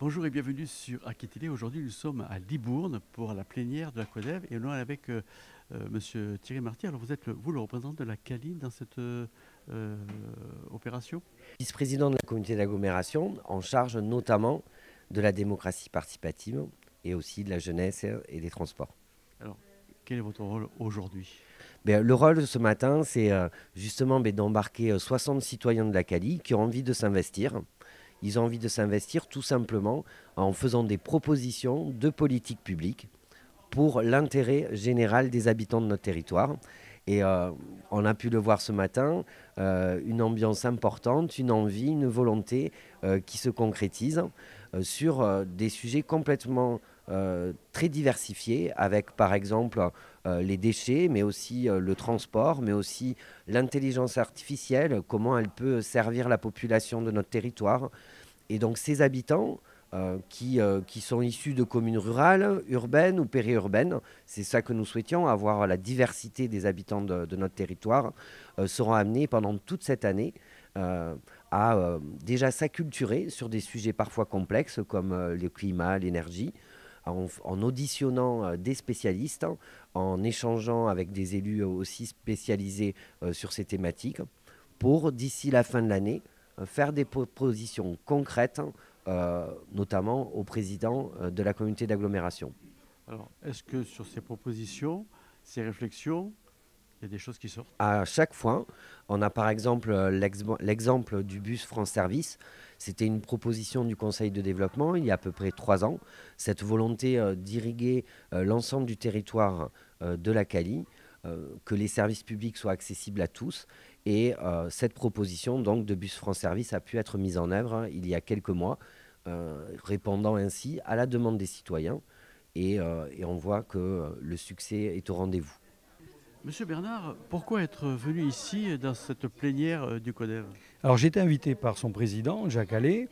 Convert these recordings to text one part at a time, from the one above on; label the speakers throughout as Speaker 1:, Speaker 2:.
Speaker 1: Bonjour et bienvenue sur Aquitélé. Aujourd'hui, nous sommes à Libourne pour la plénière de la CODEV et on est avec Monsieur Thierry Marty. Alors, vous êtes vous le représentant de la CALI dans cette opération?
Speaker 2: Vice-président de la communauté d'agglomération, en charge notamment de la démocratie participative et aussi de la jeunesse et des transports.
Speaker 1: Alors, quel est votre rôle aujourd'hui?
Speaker 2: Le rôle de ce matin, c'est justement d'embarquer 60 citoyens de la Cali qui ont envie de s'investir. Ils ont envie de s'investir tout simplement en faisant des propositions de politique publique pour l'intérêt général des habitants de notre territoire. Et on a pu le voir ce matin, une ambiance importante, une envie, une volonté qui se concrétise sur des sujets complètement très diversifiés, avec par exemple les déchets, mais aussi le transport, mais aussi l'intelligence artificielle, comment elle peut servir la population de notre territoire. Et donc ces habitants qui sont issus de communes rurales, urbaines ou périurbaines, c'est ça que nous souhaitions, avoir la diversité des habitants de notre territoire, seront amenés pendant toute cette année à déjà s'acculturer sur des sujets parfois complexes comme le climat, l'énergie, en auditionnant des spécialistes, en échangeant avec des élus aussi spécialisés sur ces thématiques, pour d'ici la fin de l'année faire des propositions concrètes, notamment au président de la communauté d'agglomération.
Speaker 1: Alors, est-ce que sur ces propositions, ces réflexions, il y a des choses qui sortent?
Speaker 2: À chaque fois, on a par exemple l'exemple du bus France Service. C'était une proposition du Conseil de développement il y a à peu près 3 ans. Cette volonté d'irriguer l'ensemble du territoire de la Cali, que les services publics soient accessibles à tous. Et cette proposition donc, de bus France Service a pu être mise en œuvre il y a quelques mois, répondant ainsi à la demande des citoyens. Et on voit que le succès est au rendez-vous.
Speaker 1: Monsieur Bernard, pourquoi être venu ici dans cette plénière du CODEV?
Speaker 3: Alors j'ai été invité par son président, Jacques Allais,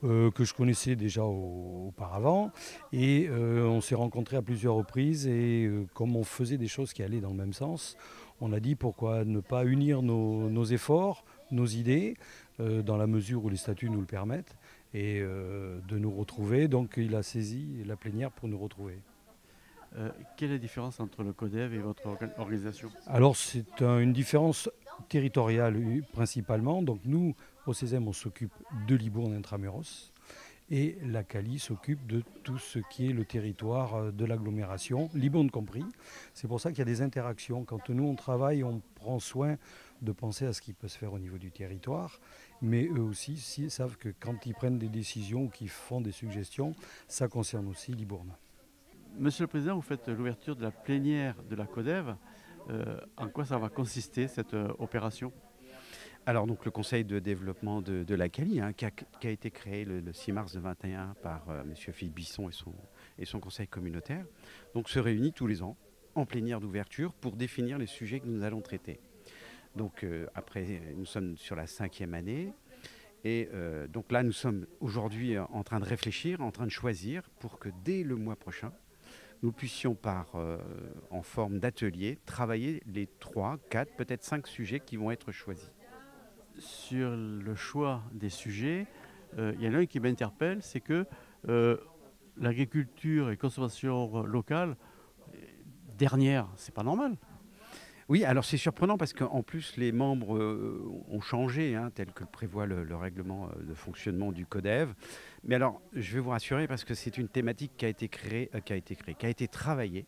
Speaker 3: que je connaissais déjà auparavant. Et on s'est rencontrés à plusieurs reprises. Et comme on faisait des choses qui allaient dans le même sens, on a dit pourquoi ne pas unir nos efforts, nos idées, dans la mesure où les statuts nous le permettent, et de nous retrouver. Donc il a saisi la plénière pour nous retrouver.
Speaker 1: Quelle est la différence entre le CODEV et votre organisation?
Speaker 3: Alors c'est une différence territoriale principalement. Donc nous, au CESEM, on s'occupe de Libourne intramuros et la Cali s'occupe de tout ce qui est le territoire de l'agglomération, Libourne compris. C'est pour ça qu'il y a des interactions. Quand nous on travaille, on prend soin de penser à ce qui peut se faire au niveau du territoire, mais eux aussi savent que quand ils prennent des décisions, qu'ils font des suggestions, ça concerne aussi Libourne.
Speaker 1: Monsieur le Président, vous faites l'ouverture de la plénière de la CODEV. En quoi ça va consister, cette opération?
Speaker 4: Alors donc le conseil de développement de la Cali, qui a été créé le 6 mars 2021 par M. Philippe Bisson et son conseil communautaire, donc se réunit tous les ans en plénière d'ouverture pour définir les sujets que nous allons traiter. Donc après, nous sommes sur la 5e année. Et donc là, nous sommes aujourd'hui en train de réfléchir, en train de choisir pour que dès le mois prochain, nous puissions en forme d'atelier, travailler les 3, 4, peut-être 5 sujets qui vont être choisis.
Speaker 1: Sur le choix des sujets, il y en a un qui m'interpelle, c'est que l'agriculture et consommation locale, dernière, c'est pas normal.
Speaker 4: Oui, alors c'est surprenant parce qu'en plus les membres ont changé, tel que le prévoit le règlement de fonctionnement du CODEV. Mais alors, je vais vous rassurer parce que c'est une thématique qui a été travaillée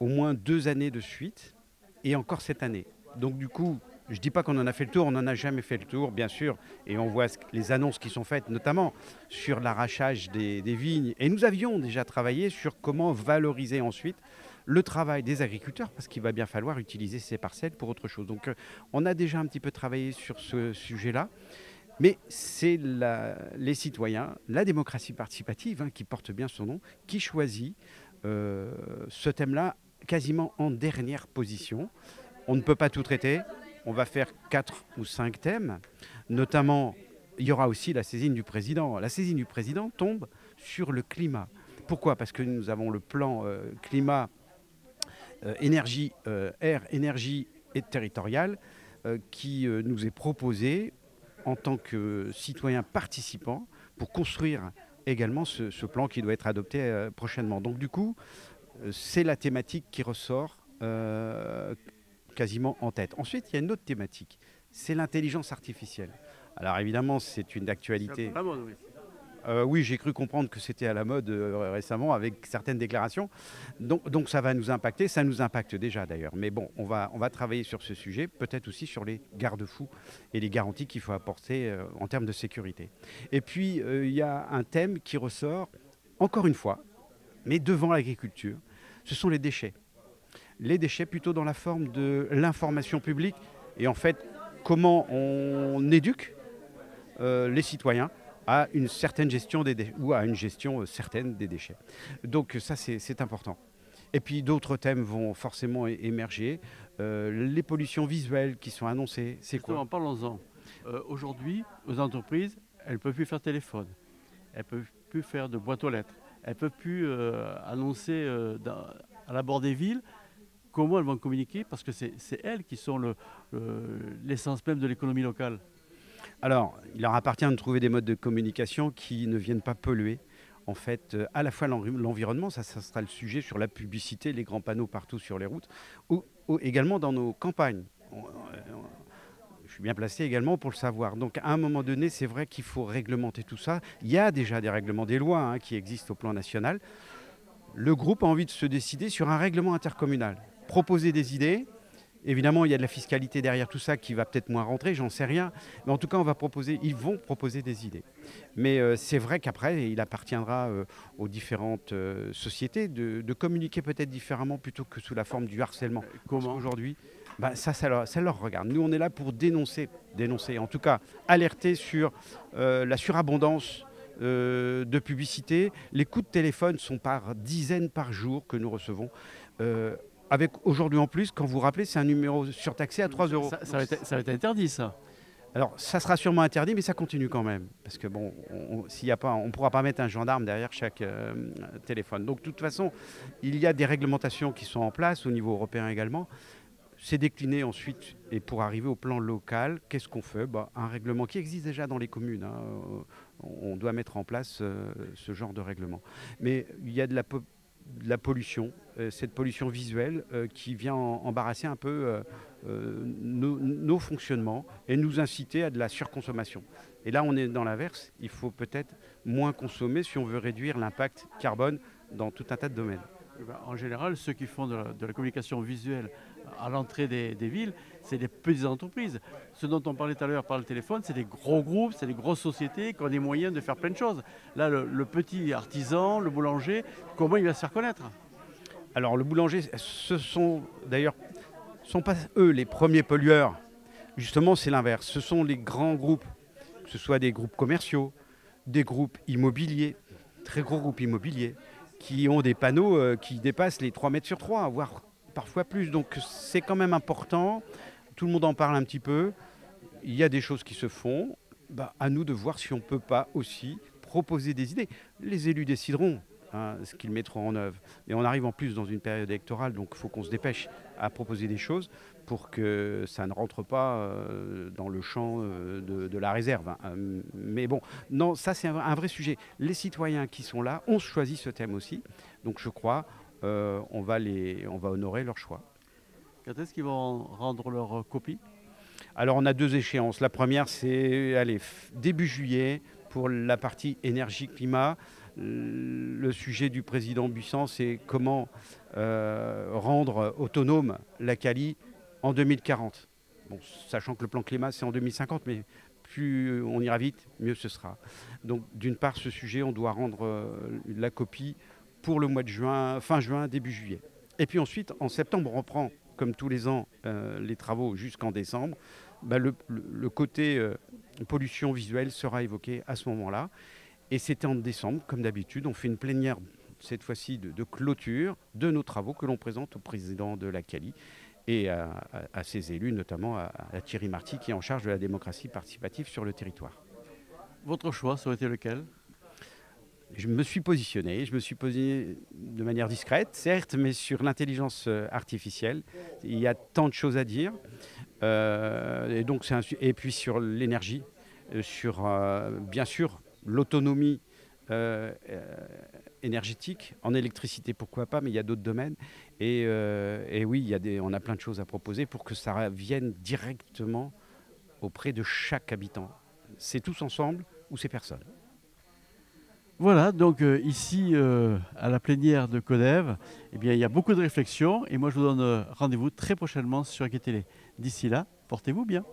Speaker 4: au moins 2 années de suite et encore cette année. Donc du coup, je ne dis pas qu'on en a fait le tour, on n'en a jamais fait le tour, bien sûr. Et on voit les annonces qui sont faites, notamment sur l'arrachage des vignes. Et nous avions déjà travaillé sur comment valoriser ensuite le travail des agriculteurs, parce qu'il va bien falloir utiliser ces parcelles pour autre chose. Donc on a déjà un petit peu travaillé sur ce sujet-là. Mais c'est les citoyens, la démocratie participative, qui porte bien son nom, qui choisit ce thème-là quasiment en dernière position. On ne peut pas tout traiter. On va faire 4 ou 5 thèmes. Notamment, il y aura aussi la saisine du président. La saisine du président tombe sur le climat. Pourquoi? Parce que nous avons le plan climat, énergie, air, énergie et territorial qui nous est proposé en tant que citoyens participants pour construire également ce plan qui doit être adopté prochainement. Donc du coup, c'est la thématique qui ressort quasiment en tête. Ensuite, il y a une autre thématique, c'est l'intelligence artificielle. Alors évidemment, c'est une actualité. Oui, j'ai cru comprendre que c'était à la mode récemment avec certaines déclarations. Donc ça va nous impacter, ça nous impacte déjà d'ailleurs. Mais bon, on va travailler sur ce sujet, peut-être aussi sur les garde-fous et les garanties qu'il faut apporter en termes de sécurité. Et puis, il y a un thème qui ressort, encore une fois, mais devant l'agriculture, ce sont les déchets. Les déchets plutôt dans la forme de l'information publique et en fait, comment on éduque les citoyens à une certaine gestion des déchets ou à une gestion certaine des déchets. Donc ça, c'est important. Et puis d'autres thèmes vont forcément émerger. Les pollutions visuelles qui sont annoncées, c'est quoi?
Speaker 1: Parlons-en. Aujourd'hui, aux entreprises, elles ne peuvent plus faire téléphone. Elles ne peuvent plus faire de boîte aux lettres. Elles ne peuvent plus annoncer à l'abord des villes comment elles vont communiquer, parce que c'est elles qui sont l'essence même de l'économie locale.
Speaker 4: Alors, il leur appartient de trouver des modes de communication qui ne viennent pas polluer. En fait, à la fois l'environnement, ça sera le sujet sur la publicité, les grands panneaux partout sur les routes, ou également dans nos campagnes. Je suis bien placé également pour le savoir. Donc, à un moment donné, c'est vrai qu'il faut réglementer tout ça. Il y a déjà des règlements, des lois qui existent au plan national. Le groupe a envie de se décider sur un règlement intercommunal, proposer des idées. Évidemment, il y a de la fiscalité derrière tout ça qui va peut-être moins rentrer, j'en sais rien. Mais en tout cas, ils vont proposer des idées. Mais c'est vrai qu'après, il appartiendra aux différentes sociétés de communiquer peut-être différemment plutôt que sous la forme du harcèlement.
Speaker 1: Comment?
Speaker 4: Aujourd'hui, ça leur regarde. Nous, on est là pour dénoncer, en tout cas alerter sur la surabondance de publicité. Les coups de téléphone sont par dizaines par jour que nous recevons. Avec aujourd'hui en plus, quand vous vous rappelez, c'est un numéro surtaxé à 3 euros.
Speaker 1: Ça va être interdit, ça.
Speaker 4: Alors, ça sera sûrement interdit, mais ça continue quand même. Parce que bon, s'il y a pas, on ne pourra pas mettre un gendarme derrière chaque téléphone. Donc, de toute façon, il y a des réglementations qui sont en place au niveau européen également. C'est décliné ensuite, et pour arriver au plan local, qu'est-ce qu'on fait? Un règlement qui existe déjà dans les communes. On doit mettre en place ce genre de règlement. Mais il y a de la pollution, cette pollution visuelle qui vient embarrasser un peu nos fonctionnements et nous inciter à de la surconsommation. Et là, on est dans l'inverse. Il faut peut-être moins consommer si on veut réduire l'impact carbone dans tout un tas de domaines.
Speaker 1: En général, ceux qui font de la communication visuelle à l'entrée des villes, c'est des petites entreprises. Ce dont on parlait tout à l'heure par le téléphone, c'est des gros groupes, c'est des grosses sociétés qui ont des moyens de faire plein de choses. Là, le petit artisan, le boulanger, comment il va se faire connaître?
Speaker 4: Alors, le boulanger, ce sont d'ailleurs, sont pas eux les premiers pollueurs. Justement, c'est l'inverse. Ce sont les grands groupes, que ce soit des groupes commerciaux, des groupes immobiliers, très gros groupes immobiliers, qui ont des panneaux qui dépassent les 3 mètres sur 3, voire parfois plus. Donc c'est quand même important. Tout le monde en parle un petit peu. Il y a des choses qui se font. À nous de voir si on ne peut pas aussi proposer des idées. Les élus décideront ce qu'ils mettront en œuvre. Et on arrive en plus dans une période électorale, donc il faut qu'on se dépêche à proposer des choses pour que ça ne rentre pas dans le champ de la réserve. Mais bon, non, ça c'est un vrai sujet. Les citoyens qui sont là ont choisi ce thème aussi. Donc je crois on va honorer leur choix.
Speaker 1: Quand est-ce qu'ils vont rendre leur copie?
Speaker 4: Alors on a 2 échéances. La première, c'est début juillet pour la partie énergie-climat. Le sujet du président Buisson, c'est comment rendre autonome la Cali en 2040. Bon, sachant que le plan climat, c'est en 2050, mais plus on ira vite, mieux ce sera. Donc, d'une part, ce sujet, on doit rendre la copie pour le mois de juin, fin juin, début juillet. Et puis ensuite, en septembre, on reprend, comme tous les ans, les travaux jusqu'en décembre. Le côté pollution visuelle sera évoqué à ce moment-là. Et c'était en décembre, comme d'habitude, on fait une plénière, cette fois-ci de clôture de nos travaux que l'on présente au président de la Cali et à ses élus, notamment à Thierry Marty, qui est en charge de la démocratie participative sur le territoire.
Speaker 1: Votre choix, ça aurait été lequel?
Speaker 4: Je me suis positionné de manière discrète, certes, mais sur l'intelligence artificielle. Il y a tant de choses à dire. Et puis sur l'énergie, sur, bien sûr, l'autonomie énergétique, en électricité pourquoi pas, mais il y a d'autres domaines. Et oui, on a plein de choses à proposer pour que ça vienne directement auprès de chaque habitant. C'est tous ensemble ou c'est personne.
Speaker 1: Voilà, donc ici à la plénière de Codève, eh bien, il y a beaucoup de réflexions et moi je vous donne rendez-vous très prochainement sur Télé. D'ici là, portez-vous bien.